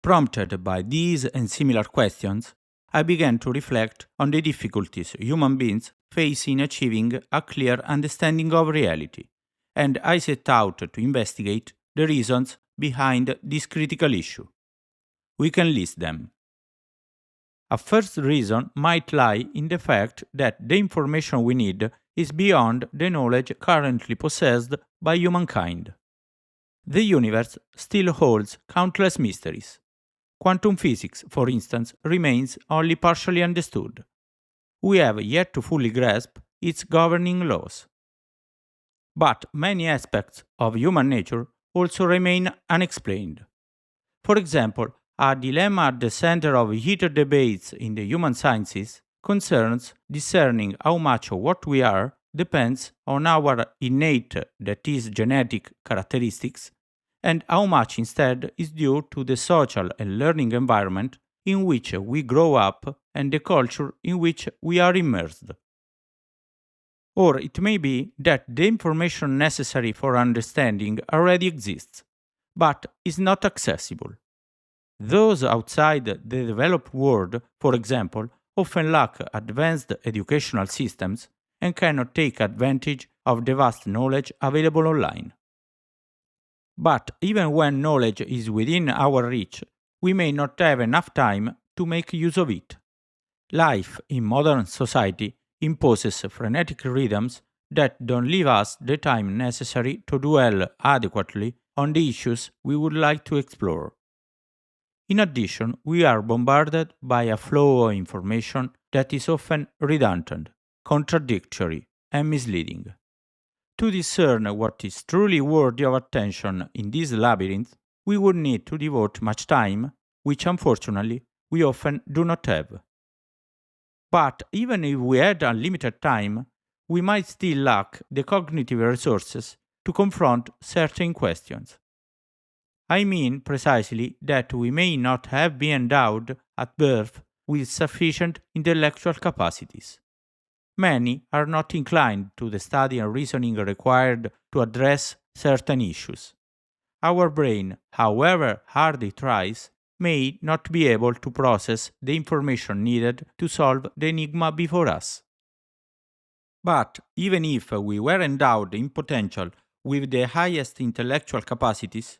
Prompted by these and similar questions, I began to reflect on the difficulties human beings face in achieving a clear understanding of reality, and I set out to investigate the reasons behind this critical issue. We can list them. A first reason might lie in the fact that the information we need is beyond the knowledge currently possessed by humankind. The universe still holds countless mysteries. Quantum physics, for instance, remains only partially understood. We have yet to fully grasp its governing laws. But many aspects of human nature also remain unexplained. For example, a dilemma at the center of heated debates in the human sciences concerns discerning how much of what we are depends on our innate, that is, genetic characteristics, and how much instead is due to the social and learning environment in which we grow up and the culture in which we are immersed. Or it may be that the information necessary for understanding already exists, but is not accessible. Those outside the developed world, for example, often lack advanced educational systems and cannot take advantage of the vast knowledge available online. But even when knowledge is within our reach, we may not have enough time to make use of it. Life in modern society imposes frenetic rhythms that don't leave us the time necessary to dwell adequately on the issues we would like to explore. In addition, we are bombarded by a flow of information that is often redundant, contradictory, and misleading. To discern what is truly worthy of attention in this labyrinth, we would need to devote much time, which unfortunately we often do not have. But even if we had unlimited time, we might still lack the cognitive resources to confront certain questions. I mean precisely that we may not have been endowed at birth with sufficient intellectual capacities. Many are not inclined to the study and reasoning required to address certain issues. Our brain, however hard it tries, may not be able to process the information needed to solve the enigma before us. But even if we were endowed in potential with the highest intellectual capacities,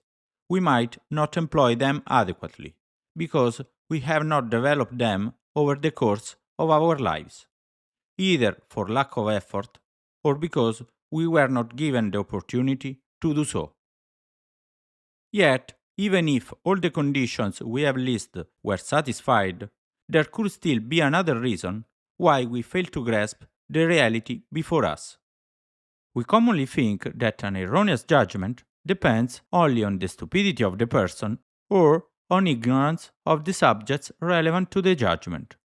we might not employ them adequately, because we have not developed them over the course of our lives, either for lack of effort or because we were not given the opportunity to do so. Yet, even if all the conditions we have listed were satisfied, there could still be another reason why we fail to grasp the reality before us. We commonly think that an erroneous judgment depends only on the stupidity of the person or on ignorance of the subjects relevant to the judgment.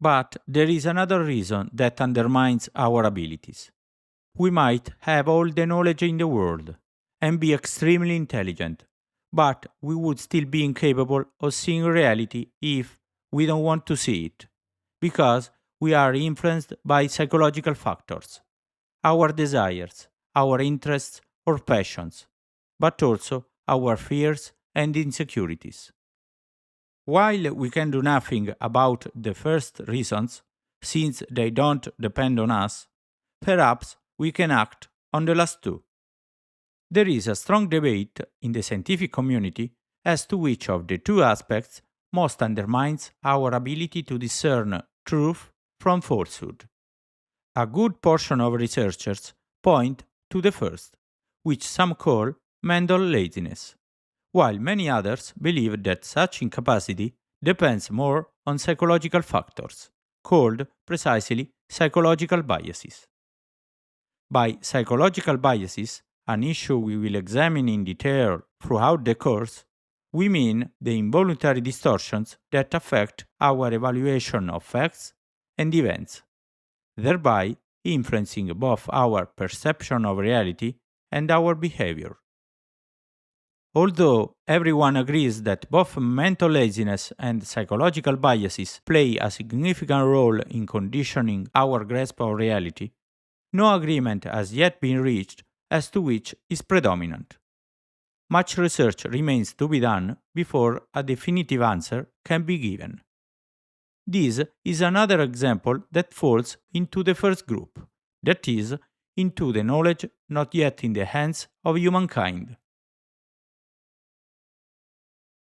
But there is another reason that undermines our abilities. We might have all the knowledge in the world and be extremely intelligent, but we would still be incapable of seeing reality if we don't want to see it, because we are influenced by psychological factors, our desires, our interests or passions, but also our fears and insecurities. While we can do nothing about the first reasons, since they don't depend on us, perhaps we can act on the last two. There is a strong debate in the scientific community as to which of the two aspects most undermines our ability to discern truth from falsehood. A good portion of researchers point to the first, which some call mental laziness, while many others believe that such incapacity depends more on psychological factors, called precisely psychological biases. By psychological biases, an issue we will examine in detail throughout the course, we mean the involuntary distortions that affect our evaluation of facts and events, thereby influencing both our perception of reality and our behavior. Although everyone agrees that both mental laziness and psychological biases play a significant role in conditioning our grasp of reality, no agreement has yet been reached as to which is predominant. much research remains to be done before a definitive answer can be given. This is another example that falls into the first group, that is, into the knowledge not yet in the hands of humankind.